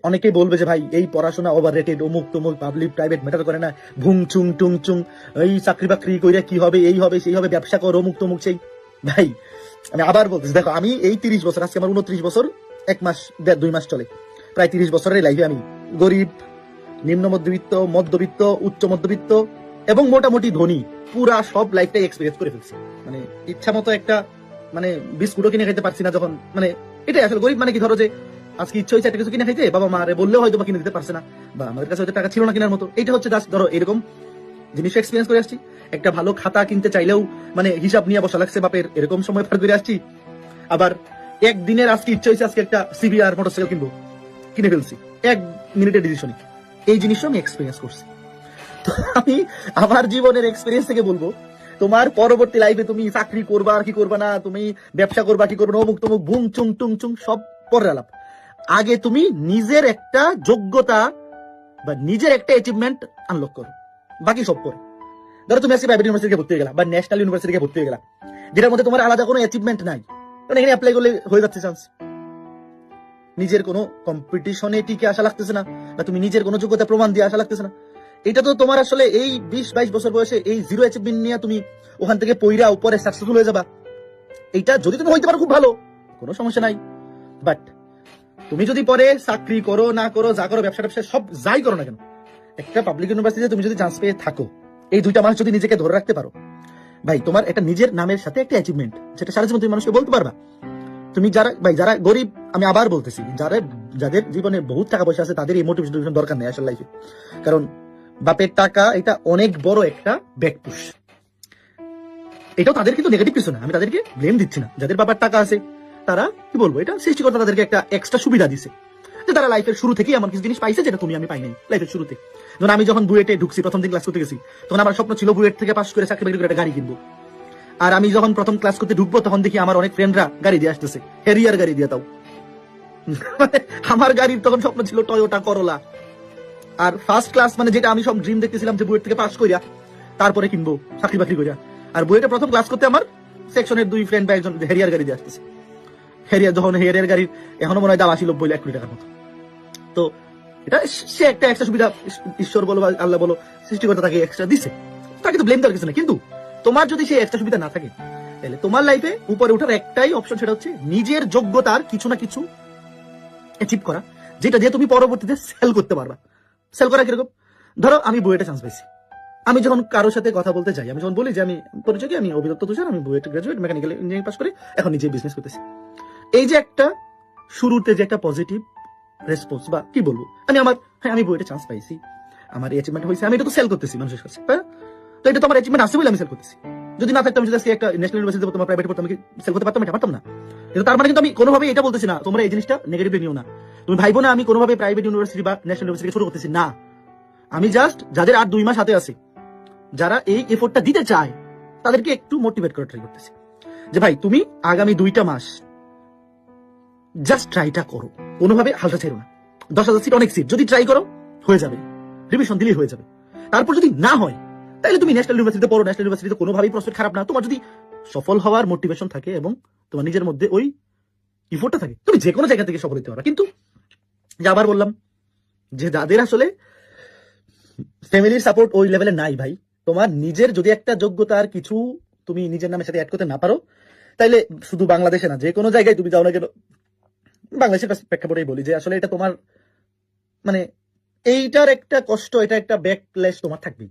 অনেকেই বলবে যে ভাই এই পড়াশোনা ওভার রেটেড, অমুক তমুক, পাবলিক প্রাইভেট ম্যাটার করে না, ভুং চুং টুং চুং, এই চাকরি বাকরি কইরা কি হবে, এই হবে সেই হবে, ব্যবসা কর, অমুক তমুক সেই। ভাই আমি আবার বলতেছি, দেখো আমি এই 30 বছর, আজকে আমার 29 বছর 1 মাস 1.5-2 মাস চলে, প্রায় 30 বছরের লাইফে আমি গরিব, নিম্ন মধ্যবিত্ত, মধ্যবিত্ত, উচ্চ মধ্যবিত্ত এবং মোটামুটি ধনী পুরা সব লাইফটাই এক্সপিরিয়েন্স করে ফেলছি। মানে ইচ্ছা মতো একটা মানে বিস্কুটও কিনে খাইতে পারছি না যখন, মানে এটাই আসলে গরিব। মানে কি, ধরো যে আজকে ইচ্ছা হয়েছে একটা কিছু কিনে খাইতে, বাবা মা বললেও হয়তো বা কিনে দিতে পারছে না, বা আমাদের কাছে হয়তো টাকা ছিল না কেনার মতো। এটা হচ্ছে জাস্ট ধরো এরকম জিনিস এক্সপিরিয়েন্স করে আসছি। একটা ভালো খাতা কিনতে চাইলেও মানে হিসাব নিয়ে বসা লাগছে বাপের, এরকম সময় পার করে আসছি। আবার একদিনের আজকে ইচ্ছা হয়েছে আজকে একটা সিবিআর মোটরসাইকেল কিনবো, কিনে ফেলছি 1 মিনিটের ডিসিশনে। এই জিনিসটা আমি এক্সপিরিয়েন্স করছি। তো আমি আমার জীবনের এক্সপিরিয়েন্স থেকে বলবো, তোমার পরবর্তী লাইফে তুমি চাকরি করবা আর কি করবা না, তুমি ব্যবসা করবা কি করবা না, অমুক তমুক ভুং চুং টুং চুং সব পরের আলাপ। আগে তুমি নিজের একটা যোগ্যতা বা নিজের একটা অ্যাচিভমেন্ট আনলক করো, বাকি সব পরে। ধরো তুমি আজকে প্রাইভেট ইউনিভার্সিটিতে ভর্তি হয়ে গেলা বা ন্যাশনাল ইউনিভার্সিটিতে ভর্তি হয়ে গেলা, যেটার মধ্যে তোমার আলাদা কোনো অ্যাচিভমেন্ট নাই, কারণ এখানে অ্যাপ্লাই করলে হয়ে যাচ্ছে চান্স। নিজের কোনো কম্পিটিশনে টিকে আসা লাগতেছে না, বা তুমি নিজের কোনো যোগ্যতা প্রমাণ দিয়ে আসা লাগতেছে না। এটা তো তোমার আসলে এই 20-22 বছর বয়সে এই জিরো অ্যাচিভমেন্ট নিয়ে তুমি ওখান থেকে পইরা উপরে সাকসেসফুল হয়ে যাবা। এইটা যদি তুমি হইতে পারো খুব ভালো, কোনো সমস্যা নাই। বাট তুমি যদি পরে চাকরি করো না করো, যা করো, ব্যবসা ট্যাবসা সব যাই করো না কেন, একটা পাবলিক ইউনিভার্সিটিতে তুমি যদি চান্স পেয়ে থাকো, এই 2টা মাস যদি নিজেকে ধরে রাখতে পারো, ভাই তোমার একটা নিজের নামের সাথে একটা অ্যাচিভমেন্ট, যেটা সারা জীবন তুমি মানুষকে বলতে পারবা। তুমি যারা ভাই যারা গরিব, আমি আবার বলতেছি, যাদের জীবনে বহুত টাকা পয়সা আছে তাদের এই মোটিভেশন দরকার নেই আসলে লাইফে। কারণ বাপের টাকা এটা অনেক বড় একটা ব্যাকপুশ। এটাও তাদের কিন্তু নেগেটিভ কিছু না, আমি তাদেরকে ব্লেম দিচ্ছি না। যাদের বাবার টাকা আছে তারা কি বলবো, এটা সৃষ্টিকর্তা তাদেরকে একটা এক্সট্রা সুবিধা দিছে, যে তারা লাইফের শুরু থেকেই এমন কিছু জিনিস পাইছে যেটা আমি পাই নাই লাইফের শুরুতে। যেমন আমি যখন বুয়েটে ঢুকছি, প্রথম দিন ক্লাস করতে গেছি, তখন আমার স্বপ্ন ছিল বুয়েট থেকে পাস করে চাকরি বাকরি করে একটা গাড়ি কিনবো। আর আমি যখন প্রথম ক্লাস করতে ঢুকবো, তখন দেখি আমার অনেক ফ্রেন্ডরা গাড়ি দিয়ে আসতেছে, হেরিয়ার গাড়ি দিয়ে। তাও আমার গাড়ির তখন স্বপ্ন ছিল টয়োটা করোলা। আর ফার্স্ট ক্লাস মানে যেটা আমি সব ড্রিম দেখতেছিলাম যে বুয়েট থেকে পাস করিয়া তারপরে কিনবো চাকরি বাকরি করিয়া। আর বুয়েটে প্রথম ক্লাস করতে আমার সেকশনের 2 ফ্রেন্ড বা একজন হেরিয়ার গাড়ি দিয়ে আসতেছে। যখন হেরিয়ার গাড়ির এখনো মনে হয় দাম 80-90 লাখ কোটি টাকার মতো। তো এটা সে একটা এক্সট্রা সুবিধা, ঈশ্বর বলো বা আল্লাহ বলো, সৃষ্টিকর্তা তাকে এক্সট্রা দিছে, তাকে তো ব্লেম দেওয়ার কিছু না। কিন্তু তোমার যদি সেই এক্সট্রা সুবিধা না থাকে, তাহলে তোমার লাইফে উপরে ওঠার একটাই অপশন, সেটা হচ্ছে নিজের যোগ্যতার কিছু না কিছু অ্যাচিভ করা, যেটা দিয়ে তুমি পরবর্তীতে সেল করতে পারবা। সেল করা কিরকম, ধরো আমি বুয়েটে চান্স পেয়েছি, আমি যখন কারোর সাথে কথা বলতে যাই, আমি যখন বলি যে আমি পরিচয় কি, আমি অভিদত্ত তুষার, আমি BUET graduate, mechanical engineering pass করে এখন নিজে বিজনেস করতেছি। এই যে একটা শুরুতে যে একটা পজিটিভ রেসপন্স, বা কি বলবো, আমি বুয়েটে চান্স পাইছি, আমার অ্যাচিভমেন্ট হয়েছে, আমি এটা তো সেল করতেছি মানুষের কাছে, হ্যাঁ। তো এটা তো আমার অ্যাচিভমেন্ট আছে বলে আমি সেল করতেছি। যদি না থাকতাম, যদি একটা ন্যাশনাল ইউনিভার্সিটিতে তোমার প্রাইভেট পড়তাম, আমি সেল করতে পারতাম? এটা পারতাম না। কিন্তু তার মানে কিন্তু আমি কোনোভাবে এটা বলতেছি না তোমরা এই জিনিসটা নেগেটিভলি নিও না। তুমি ভাইবো না আমি কোনোভাবে প্রাইভেট ইউনিভার্সিটি বা ন্যাশনাল ইউনিভার্সিটি ছোট করতেছি না। আমি জাস্ট যাদের আর 2 মাস হাতে আছে, যারা এই এফোর্টটা দিতে চায়, তাদেরকে একটু মোটিভেট করে ট্রাই করতেছি যে ভাই তুমি আগামী 2টা মাস জাস্ট ট্রাইটা করো, কোনোভাবে হালটা ছেড়ো না। 10,000 সিট অনেক সিট, যদি ট্রাই করো হয়ে যাবে, রিভিশন দিলেই হয়ে যাবে। তারপর যদি না হয়, তাহলে তুমি ন্যাশনাল ইউনিভার্সিটিতে পড়ো। ন্যাশনাল ইউনিভার্সিটিতে কোনোভাবেই প্রসপেক্ট খারাপ না। তোমার যদি সফল হওয়ার মোটিভেশন থাকে এবং তোমার নিজের মধ্যে ওই ইফোর্টটা থাকে, তুমি যে কোনো জায়গা থেকে সফল হতে পারো। কিন্তু যে আবার বললাম, যে যাদের আসলে ফ্যামিলির সাপোর্ট ওই লেভেলে নাই, ভাই তোমার নিজের যদি একটা যোগ্যতার কিছু তুমি নিজের নামের সাথে অ্যাড করতে না পারো, তাইলে শুধু বাংলাদেশে না, যে কোনো জায়গায় তুমি যাও না কেন, বাংলাদেশের প্রেক্ষাপটেই বলি, যে আসলে এটা তোমার মানে এইটার একটা কষ্ট, এটা একটা ব্যাকল্যাশ তোমার থাকবেই।